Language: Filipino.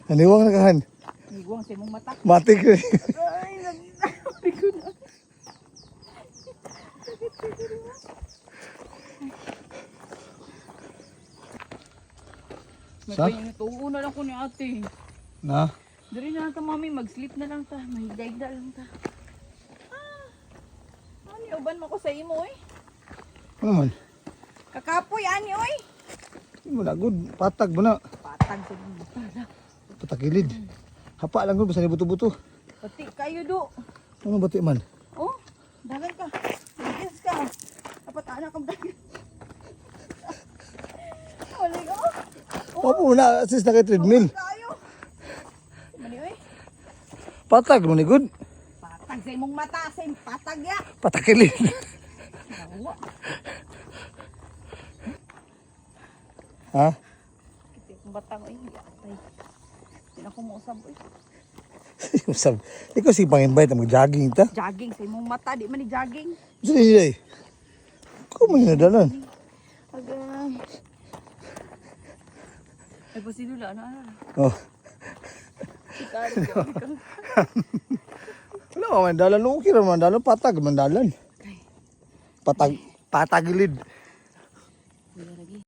Naniwang na kahan. Niguang sa imong mata. Matik ko. Ay, nagsabi ko na. Sa? Tuo na lang ko ni ate. Na? Dari na lang ta mami, mag-sleep na lang ta. Mahigda-higda lang ta. Ani, uban mo ko sa imo eh. Ano man? Kakapoy, ani oy. Hindi mo na good. Patag mo na. Patag sa imong mata. Patakilid. Hapa lang good. Basta ni buto-buto. Pati kayo do. Ano bati man? Oh, dagan ka. Yes ka. Dapat anak kang dagan. Wala ka. Opo na. Assist na kay treadmill. Kayo. Mali oy. Patag mo ni good. Patag sa imong mata, sa imong patag ya. Patakilid. Nawa. Ha? Kiti kong batang oy. Atay. Hindi na ko mausab oy. Usab. Ikaw si pang-invite na mag-jogging ta. Jogging sa imong mata, di man ni jogging. Gusto niya eh. Ikaw mo nadalan. Agay. Ay, pasilula na. Oh. Sikari ka. Wala ka mandalan. Okay ra mandalan. Patag mandalan. Patag. Patagilid.